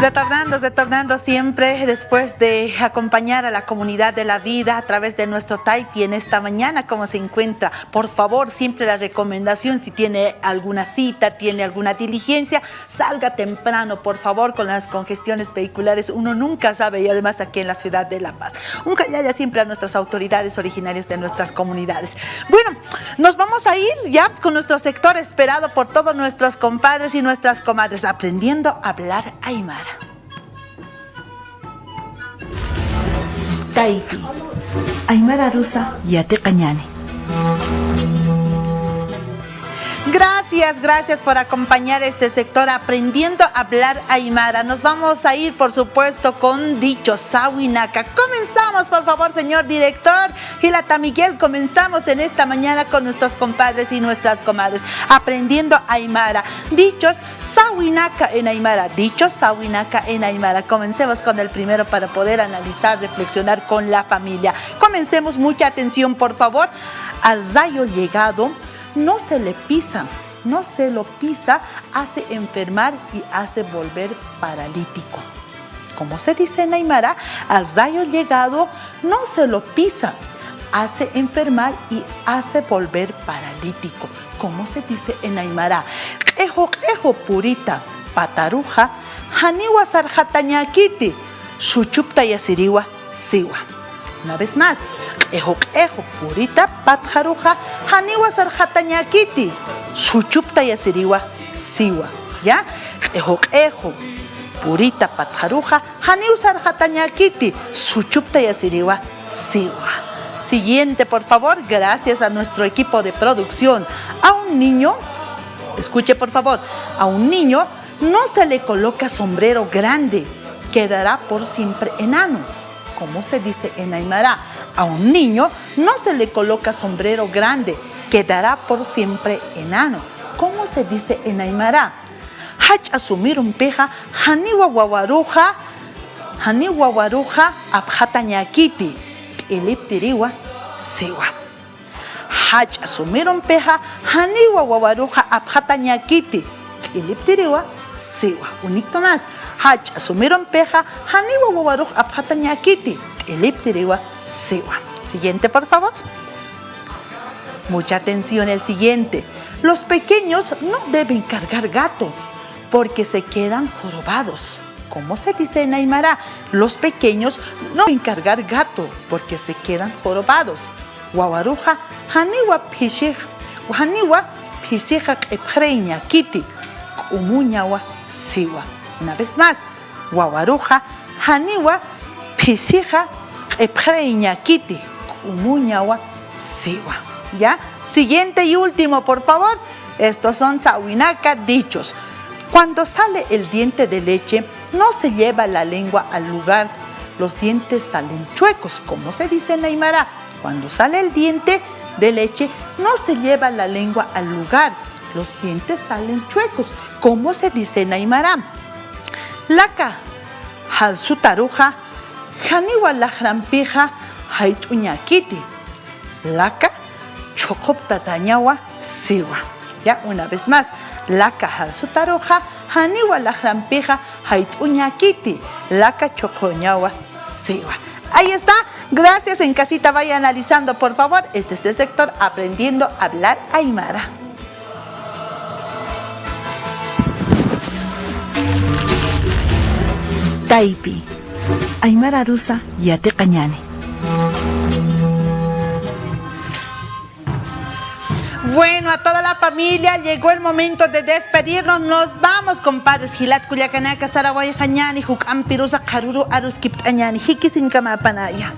Retornando siempre después de acompañar a la comunidad de la vida a través de nuestro Taipi en esta mañana, ¿cómo se encuentra? Por favor, siempre la recomendación, si tiene alguna cita, tiene alguna diligencia, salga temprano, por favor, con las congestiones vehiculares. Uno nunca sabe, y además aquí en la ciudad de La Paz. Un callaya siempre a nuestras autoridades originarias de nuestras comunidades. Bueno, nos vamos a ir ya con nuestro sector esperado por todos nuestros compadres y nuestras comadres, aprendiendo a hablar aymara. Taipi, aymara rusa yate cañane. Gracias por acompañar este sector aprendiendo a hablar aymara. Nos vamos a ir, por supuesto, con dicho Sawinaka. Comenzamos, por favor, señor director. Gilata Miguel, comenzamos en esta mañana con nuestros compadres y nuestras comadres aprendiendo aymara. Dichos Sawinaka en aymara. Dichos Sawinaka en aymara. Comencemos con el primero para poder analizar, reflexionar con la familia. Comencemos, mucha atención, por favor. Al zayo llegado no se le pisa, no se lo pisa, hace enfermar y hace volver paralítico. ¿Cómo se dice en aymara? Al zayo llegado no se lo pisa, hace enfermar y hace volver paralítico. ¿Cómo se dice en aymara? Ejo purita, pataruja, haniwa sarjatañakiti, suchupta yasiriwa, siwa. Una vez más. Ejo purita patjaruja haniwa sarjatañakiti suchupta yasiriwa siwa. ¿Ya? Ejo purita patjaruja haniwa sarjatañakiti suchupta yasiriwa siwa. Siguiente, por favor. Gracias a nuestro equipo de producción. A un niño, escuche por favor, a un niño no se le coloca sombrero grande, quedará por siempre enano. ¿Cómo se dice en aymara? A un niño no se le coloca sombrero grande, quedará por siempre enano. ¿Cómo se dice en aymara? Hach asumir un peja, haniwa wawaruja, abjatañakiti, eliptiriwa, siwa. Hach asumir un peja, haniwa wawaruja, abjatañakiti, eliptiriwa, siwa. Un hito más. Hach asumieron peja, haniwa wawaruj abjatañakiti, eliptiriwa siwa. Siguiente, por favor. Mucha atención, el siguiente. Los pequeños no deben cargar gato porque se quedan jorobados. ¿Cómo se dice en aymara? Los pequeños no deben cargar gato porque se quedan jorobados. Wawaruja, haniwa pishija ebjreñakiti, umuñawa siwa. Una vez más, wawaruja, haniwa, pisija, epreiñakiti, umuñawa, siwa. ¿Ya? Siguiente y último, por favor. Estos son Sawinaka dichos. Cuando sale el diente de leche, no se lleva la lengua al lugar. Los dientes salen chuecos. ¿Cómo se dice en aymara? Cuando sale el diente de leche, no se lleva la lengua al lugar. Los dientes salen chuecos. ¿Cómo se dice en aymara? Laka, halsutaruja, haniwa lajrampija, haituñakiti. Laka, chokoptatañawa, siwa. Ya, una vez más. Laka, halsutaruja, haniwa lajrampija, haituñakiti. Laka, chocoñawa, siwa. Ahí está. Gracias. En casita vaya analizando, por favor. Este es el sector aprendiendo a hablar aymara. Taipi, aymara rusa yate cañane. Bueno, a toda la familia llegó el momento de despedirnos. Nos vamos, compadres. Gilat Culiacanaka, Saraway, Jañani, Jucán, Pirusa, Caruru, Arus, Kiptañani, Hikisin, Kamapanaya.